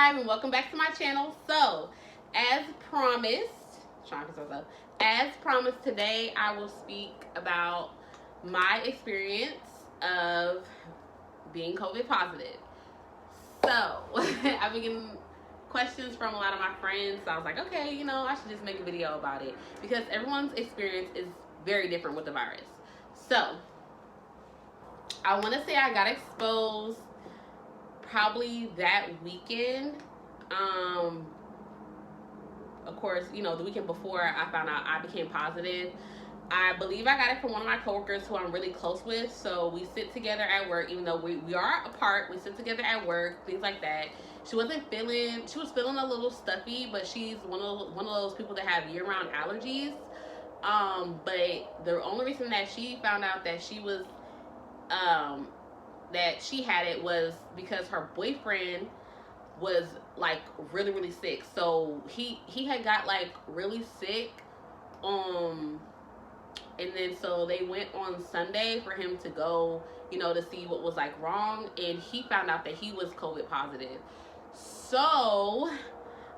subscribe, and welcome back to my channel. So, as promised, today I will speak about my experience of being COVID positive. So, I've been getting questions from a lot of my friends, so I was like, okay, I should just make a video about it because everyone's experience is very different with the virus. So, I want to say I got exposed probably that weekend. Of course, the weekend before I found out I became positive. I believe I got it from one of my coworkers who I'm really close with. So we sit together at work, even though we are apart. We sit together at work, things like that. She was feeling a little stuffy, but she's one of those people that have year-round allergies. But the only reason that she found out that she was that she had it was because her boyfriend was like really, really sick. So he had got like really sick. And then so they went on Sunday for him to go, to see what was like wrong, and he found out that he was COVID positive. So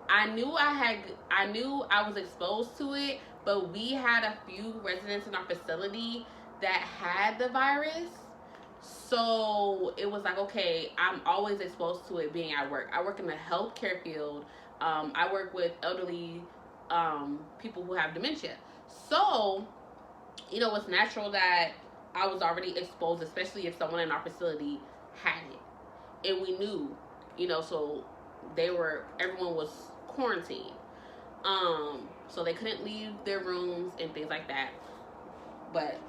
I knew I was exposed to it, but we had a few residents in our facility that had the virus. So it was like, okay, I'm always exposed to it being at work. I work in the healthcare field. I work with elderly people who have dementia. So, it's natural that I was already exposed, especially if someone in our facility had it. And we knew, so everyone was quarantined. So they couldn't leave their rooms and things like that. But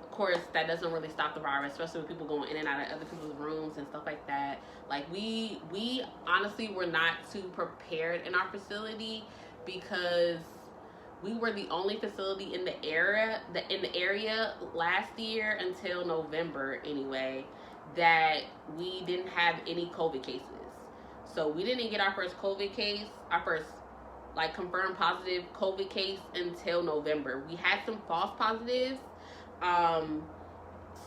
of course, that doesn't really stop the virus, especially with people going in and out of other people's rooms and stuff like that. Like we honestly were not too prepared in our facility because we were the only facility in the area last year until November anyway that we didn't have any COVID cases. So we didn't get our first COVID case, our first like confirmed positive COVID case until November. We had some false positives.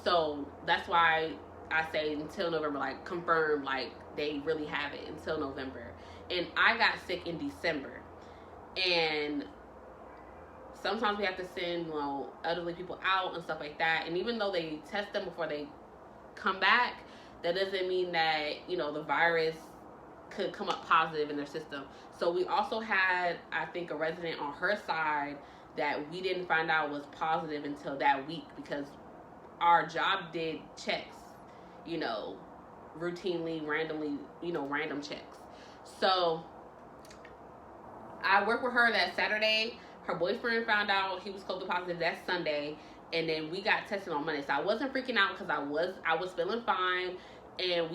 So that's why I say until November, like confirmed, like they really have it until November. And I got sick in December. And sometimes we have to send, elderly people out and stuff like that. And even though they test them before they come back, that doesn't mean that, the virus could come up positive in their system. So we also had, I think, a resident on her side that we didn't find out was positive until that week because our job did checks, routinely, randomly, random checks. So I worked with her that Saturday. Her boyfriend found out he was COVID positive that Sunday, and then we got tested on Monday. So I wasn't freaking out because I was feeling fine, and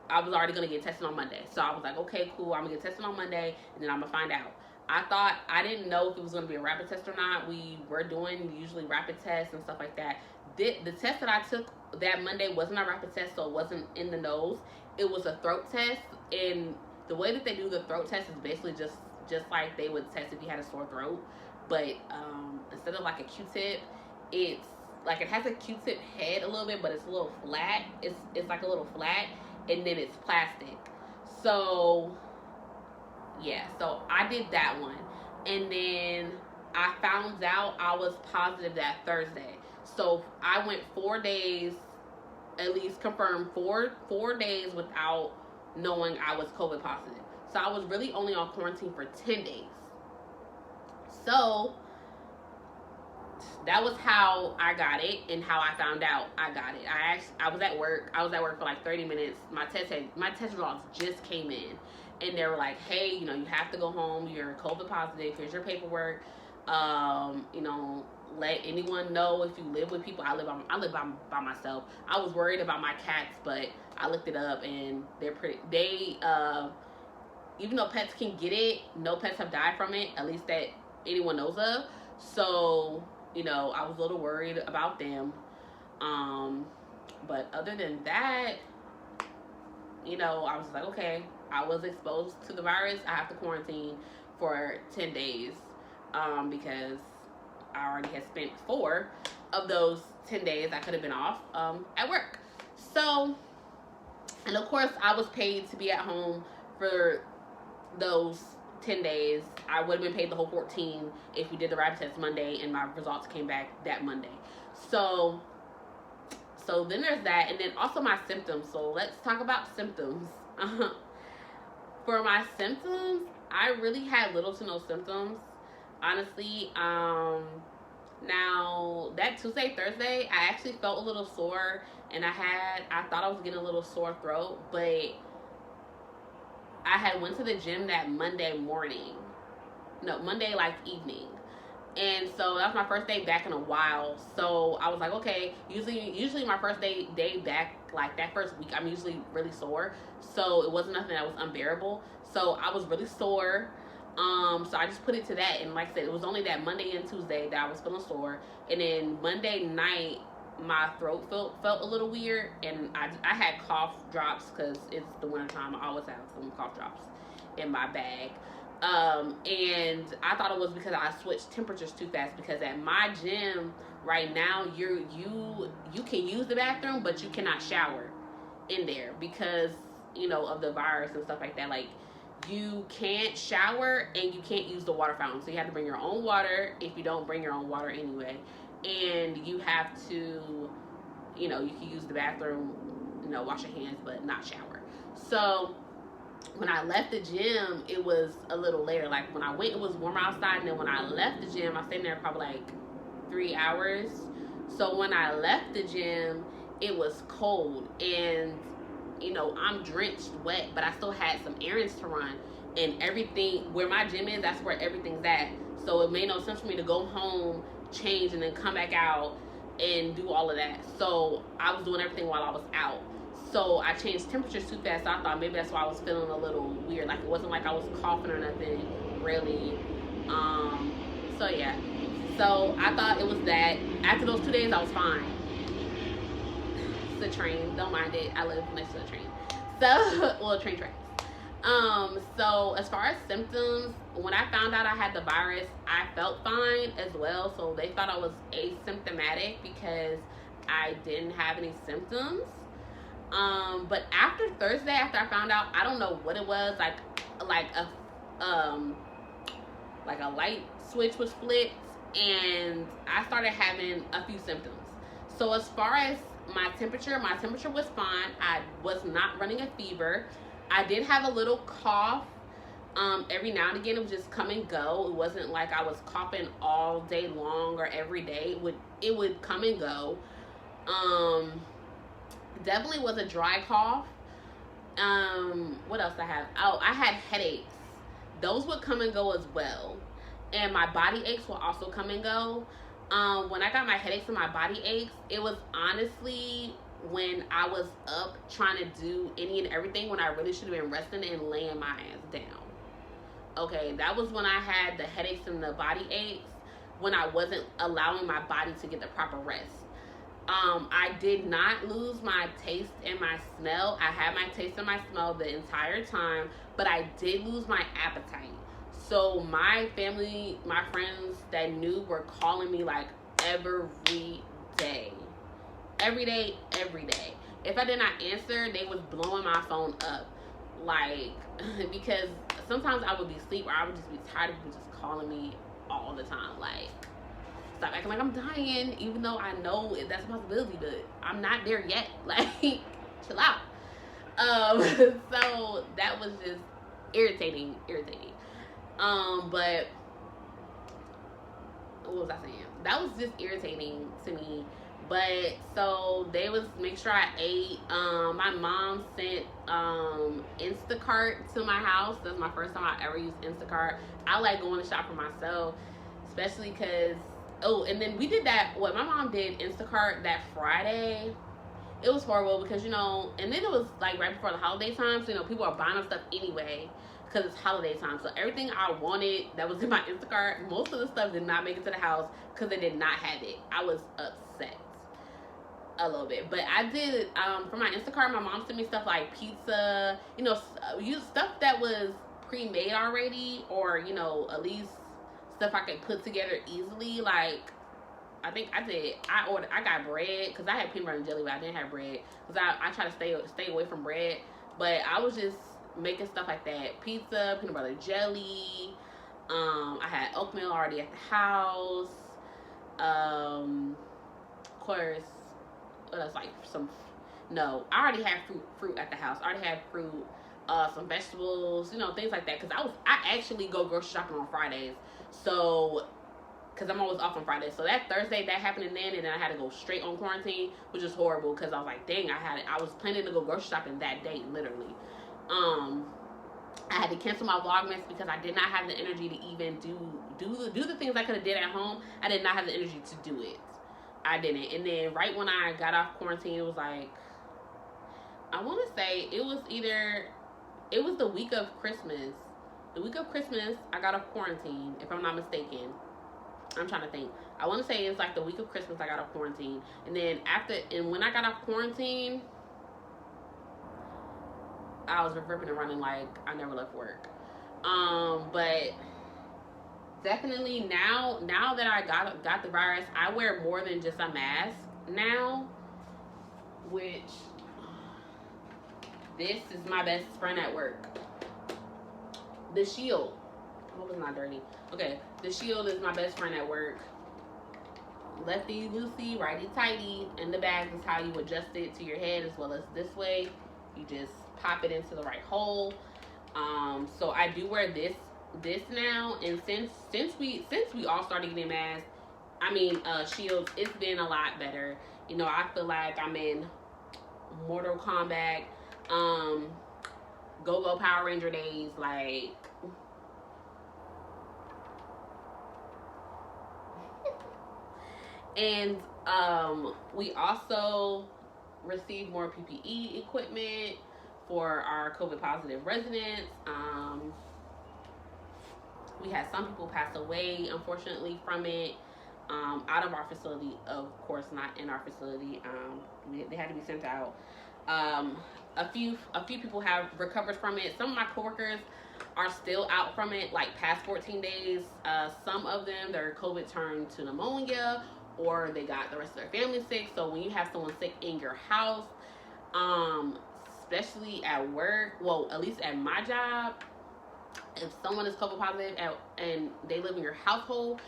I was already gonna get tested on Monday. So I was like, okay, cool, I'm gonna get tested on Monday, and then I'm gonna find out. I didn't know if it was going to be a rapid test or not. We were doing usually rapid tests and stuff like that. The test that I took that Monday wasn't a rapid test, so it wasn't in the nose. It was a throat test, and the way that they do the throat test is basically just like they would test if you had a sore throat. But instead of like a Q-tip, it's like it has a Q-tip head a little bit, but it's a little flat. It's like a little flat, and then it's plastic. So yeah, so I did that one. And then I found out I was positive that Thursday. So I went 4 days, at least confirmed 4 days without knowing I was COVID positive. So I was really only on quarantine for 10 days. So that was how I got it and how I found out I got it. I was at work. I was at work for like 30 minutes. My test results just came in. And they were like, hey, you have to go home. You're COVID positive. Here's your paperwork. Let anyone know if you live with people. I live by myself. I was worried about my cats, but I looked it up and even though pets can get it, no pets have died from it, at least that anyone knows of. So, I was a little worried about them. But other than that, I was like, okay, I was exposed to the virus. I have to quarantine for 10 days because I already had spent 4 of those 10 days I could have been off at work. So, and of course, I was paid to be at home for those 10 days. I would have been paid the whole 14 if we did the rapid test Monday and my results came back that Monday. So then there's that, and then also my symptoms. So let's talk about symptoms. For my symptoms, I really had little to no symptoms, honestly. Now that Tuesday, Thursday, I actually felt a little sore, and I thought I was getting a little sore throat, but I had went to the gym that Monday morning. No, Monday like evening. And so that was my first day back in a while. So I was like, okay, usually my first day back, like that first week, I'm usually really sore. So it wasn't nothing that was unbearable. So I was really sore. So I just put it to that. And like I said, it was only that Monday and Tuesday that I was feeling sore. And then Monday night, my throat felt a little weird. And I had cough drops because it's the wintertime. I always have some cough drops in my bag. And I thought it was because I switched temperatures too fast, because at my gym right now, you can use the bathroom, but you cannot shower in there because, of the virus and stuff like that. Like, you can't shower and you can't use the water fountain. So you have to bring your own water if you don't bring your own water anyway. And you have to, you can use the bathroom, wash your hands, but not shower. So when I left the gym, it was a little later. Like, when I went, it was warmer outside, and then when I left the gym, I stayed there probably like 3 hours. So when I left the gym, it was cold, and I'm drenched wet, but I still had some errands to run, and everything where my gym is, that's where everything's at. So it made no sense for me to go home, change, and then come back out and do all of that. So I was doing everything while I was out. So I changed temperatures too fast. So I thought maybe that's why I was feeling a little weird. Like, it wasn't like I was coughing or nothing, really. So yeah. So I thought it was that. After those 2 days, I was fine. It's a train. Don't mind it. I live next to a train. So, well, train tracks. So as far as symptoms, when I found out I had the virus, I felt fine as well. So they thought I was asymptomatic because I didn't have any symptoms. But after Thursday, after I found out, I don't know what it was, like a light switch was flipped, and I started having a few symptoms. So as far as my temperature was fine. I was not running a fever. I did have a little cough. Every now and again, it would just come and go. It wasn't like I was coughing all day long or every day. It would come and go. Definitely was a dry cough. What else I have? Oh, I had headaches. Those would come and go as well. And my body aches will also come and go. When I got my headaches and my body aches, it was honestly when I was up trying to do any and everything when I really should have been resting and laying my ass down. Okay, that was when I had the headaches and the body aches, when I wasn't allowing my body to get the proper rest. I did not lose my taste and my smell. I had my taste and my smell the entire time, but I did lose my appetite. So my family, my friends that knew were calling me like every day. Every day. If I did not answer, they was blowing my phone up. Like, because sometimes I would be asleep or I would just be tired of people just calling me all the time. Like, stop acting like I'm dying, even though I know that's a possibility, but I'm not there yet. Like, chill out. So that was just irritating. But what was I saying? That was just irritating to me. But so they was make sure I ate. My mom sent Instacart to my house. That's my first time I ever used Instacart. I like going to shop for myself, especially because and then we did that. What my mom did Instacart that Friday. It was horrible because and then it was like right before the holiday time, so people are buying up stuff anyway because it's holiday time. So everything I wanted that was in my Instacart, most of the stuff did not make it to the house because they did not have it. I was upset a little bit, but I did for my Instacart. My mom sent me stuff like pizza, stuff that was pre-made already, or at least stuff I could put together easily. Like I think I got bread because I had peanut butter and jelly, but I didn't have bread because I try to stay away from bread. But I was just making stuff like that. Pizza, peanut butter jelly. I had oatmeal already at the house. Of course, what else? Like some. No, I already had fruit at the house. I already had fruit, some vegetables, things like that. Cause I actually go grocery shopping on Fridays. So, cause I'm always off on Fridays. So that Thursday that happened, and then I had to go straight on quarantine, which is horrible. Cause I was like, dang, I was planning to go grocery shopping that day, literally. I had to cancel my Vlogmas because I did not have the energy to even do the things I could have did at home. I did not have the energy to do it. I didn't. And then right when I got off quarantine, it was like, I want to say it was the week of Christmas. The week of Christmas, I got off quarantine, if I'm not mistaken. I'm trying to think. I want to say it's like the week of Christmas I got off quarantine. And then when I got off quarantine, I was ripping and running like I never left work. But definitely now that I got the virus, I wear more than just a mask now, which this is my best friend at work. The Shield. I hope it's not dirty. Okay, the Shield is my best friend at work. Lefty loosey, righty tighty, and the bag is how you adjust it to your head, as well as this way. You just pop it into the right hole. So I do wear this now, and since we all started getting masks, shields, it's been a lot better. I feel like I'm in Mortal Kombat, Go Power Ranger days, like. And we also received more PPE equipment for our COVID positive residents. We had some people pass away, unfortunately, from it. Out of our facility, of course, not in our facility. They had to be sent out. A few people have recovered from it. Some of my coworkers are still out from it, like past 14 days. Some of them, their COVID turned to pneumonia, or they got the rest of their family sick. So when you have someone sick in your house, especially at work, well, at least at my job, if someone is COVID positive and they live in your household,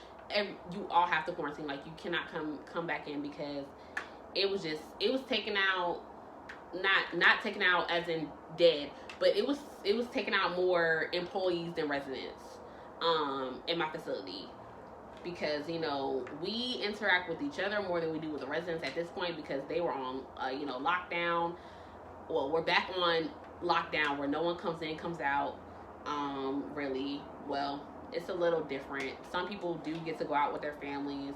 you all have to quarantine. Like, you cannot come back in, because it was taken out, not taken out as in dead, but it was taking out more employees than residents in my facility, because we interact with each other more than we do with the residents at this point, because they were on lockdown. Well, we're back on lockdown where no one comes in, comes out. Really, well, it's a little different. Some people do get to go out with their families,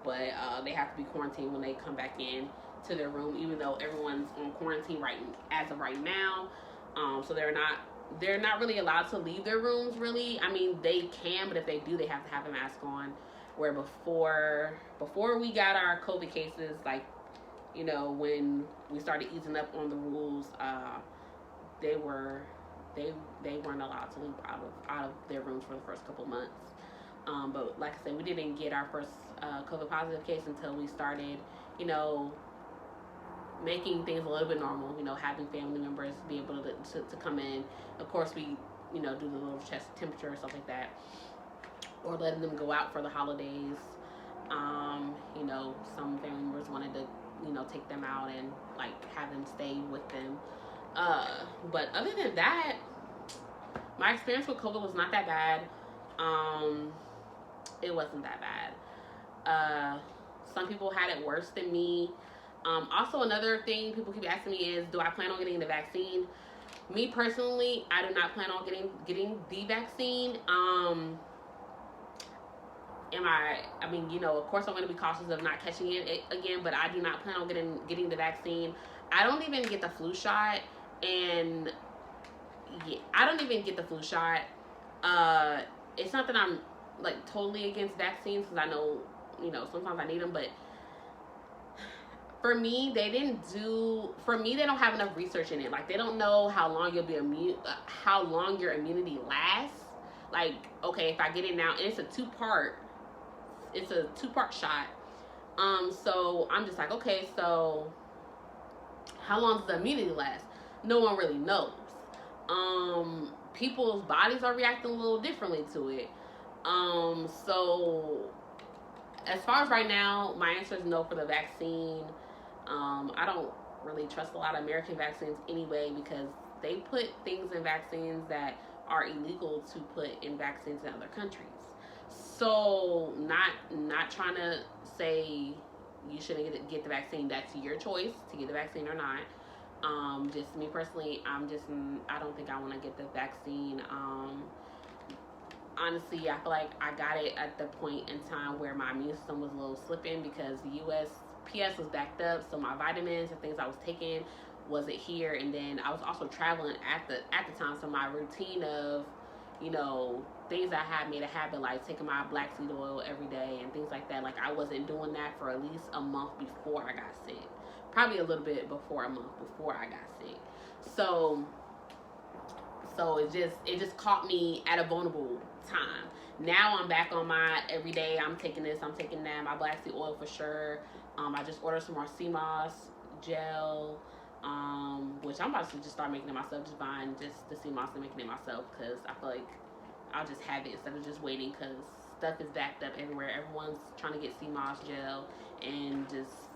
but they have to be quarantined when they come back in to their room, even though everyone's on quarantine as of right now. So they're not really allowed to leave their rooms, really. They can, but if they do, they have to have a mask on. Where before we got our COVID cases, like, when we started easing up on the rules, they weren't allowed to leave out of their rooms for the first couple months. But like I said, we didn't get our first COVID positive case until we started, making things a little bit normal. Having family members be able to come in. Of course, we do the little chest temperature or stuff like that, or letting them go out for the holidays. Some family members wanted to take them out and like have them stay with them. But other than that, my experience with COVID was not that bad. It wasn't that bad. Some people had it worse than me. Also, another thing people keep asking me is, do I plan on getting the vaccine? Me personally, I do not plan on getting the vaccine. Of course I'm going to be cautious of not catching it again, but I do not plan on getting the vaccine. I don't even get the flu shot, and I don't even get the flu shot. It's not that I'm like totally against vaccines, because I know, sometimes I need them, but for me, they don't have enough research in it. Like, they don't know how long you'll be how long your immunity lasts. Like, okay, if I get it now, and it's a two-part shot. So I'm just like, okay, so how long does the immunity last? No one really knows. people's bodies are reacting a little differently to it. So as far as right now, my answer is no for the vaccine. I don't really trust a lot of American vaccines anyway, because they put things in vaccines that are illegal to put in vaccines in other countries. So not trying to say you shouldn't get the vaccine. That's your choice to get the vaccine or not. Just me personally, I don't think I want to get the vaccine. Honestly, I feel like I got it at the point in time where my immune system was a little slipping, because the USPS was backed up, so my vitamins and things I was taking wasn't here, and then I was also traveling at the time, so my routine of, things I had made a habit, like taking my black seed oil every day and things like that. Like, I wasn't doing that for at least a month before I got sick. Probably a little bit before a month before I got sick. So it just caught me at a vulnerable time. Now I'm back on my everyday. I'm taking this, I'm taking that. My black seed oil for sure. I just ordered some more CMOS gel, which I'm about to just start making it myself. Just buying just the CMOS and making it myself, because I feel like I'll just have it instead of just waiting, because stuff is backed up everywhere. Everyone's trying to get CMOS gel and just,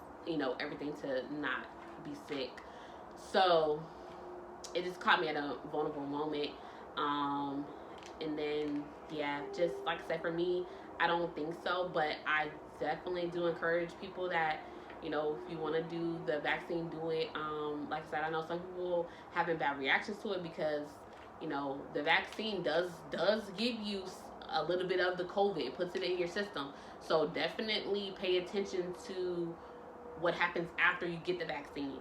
everything to not be sick. So it just caught me at a vulnerable moment. And then, yeah, just like I said, for me, I don't think so, but I definitely do encourage people that, if you want to do the vaccine, do it. Like I said, I know some people having bad reactions to it, because, the vaccine does give you a little bit of the COVID. It puts it in your system. So definitely pay attention to what happens after you get the vaccine,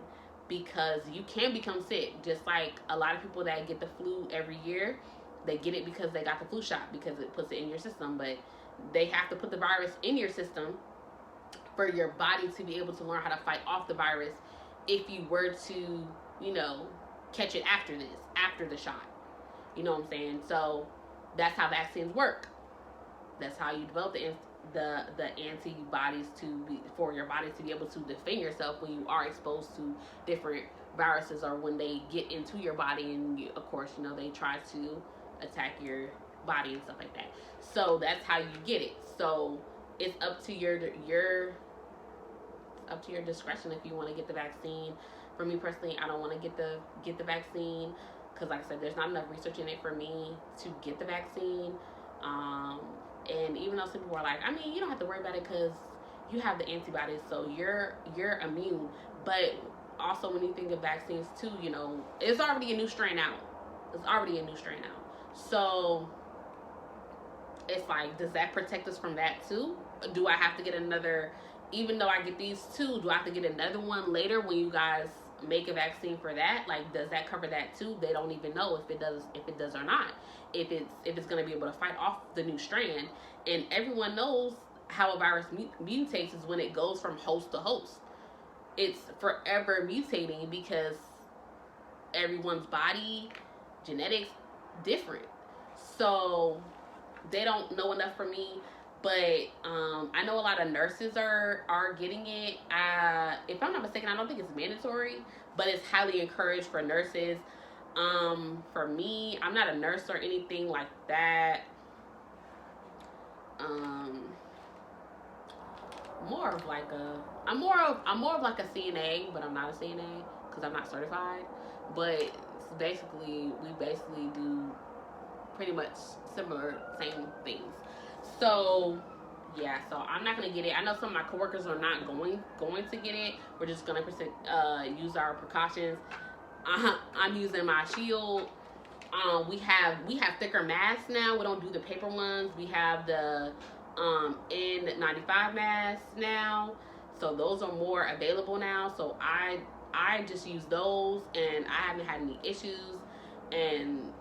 because you can become sick. Just like a lot of people that get the flu every year, they get it because they got the flu shot, because it puts it in your system. But they have to put the virus in your system for your body to be able to learn how to fight off the virus if you were to, catch it after the shot. You know what I'm saying? So that's how vaccines work. That's how you develop the antibodies for your body to be able to defend yourself when you are exposed to different viruses, or when they get into your body, and of course, they try to attack your body and stuff like that. So that's how you get it. So it's up to your discretion if you want to get the vaccine. For me personally, I don't want to get the vaccine, because like I said, there's not enough research in it for me to get the vaccine. And even though some people are like, you don't have to worry about it because you have the antibodies, so you're immune. But also, when you think of vaccines too, it's already a new strain out. So it's like, does that protect us from that too? Do I have to get another? Even though I get these two, do I have to get another one later when you guys make a vaccine for that? Like, does that cover that too? They don't even know if it does or not. If it's going to be able to fight off the new strand. And everyone knows how a virus mutates is when it goes from host to host. It's forever mutating, because everyone's body genetics different. So they don't know enough for me. But I know a lot of nurses are getting it. If I'm not mistaken, I don't think it's mandatory, but it's highly encouraged for nurses. For me, I'm not a nurse or anything like that. I'm more of like a CNA, but I'm not a CNA because I'm not certified. But we basically do pretty much same things. So yeah, so I'm not gonna get it. I know some of my coworkers are not going to get it. We're just gonna use our precautions. I'm using my shield. We have thicker masks now. We don't do the paper ones. We have the N95 masks now. So those are more available now. So I just use those, and I haven't had any issues, and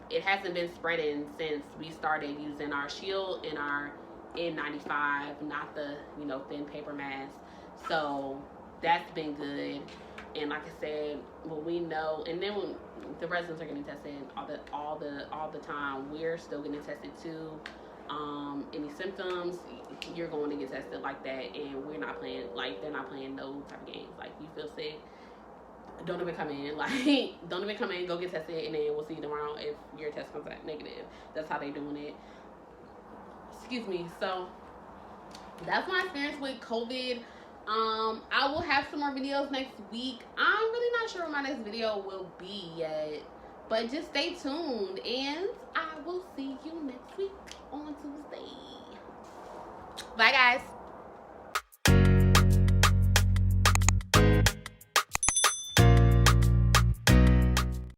it hasn't been spreading since we started using our shield and our N95, not the thin paper mask. So that's been good. And like I said, when we know, and then when the residents are getting tested all the time, we're still getting tested too. Any symptoms, you're going to get tested like that, and we're not playing, like they're not playing no type of games. Like, you feel sick, don't even come in. Like, don't even come in. Go get tested, and then we'll see you tomorrow if your test comes back negative. That's how they doing it. Excuse me. So that's my experience with COVID. I will have some more videos next week. I'm really not sure what my next video will be yet, but just stay tuned, and I will see you next week on Tuesday. Bye, guys.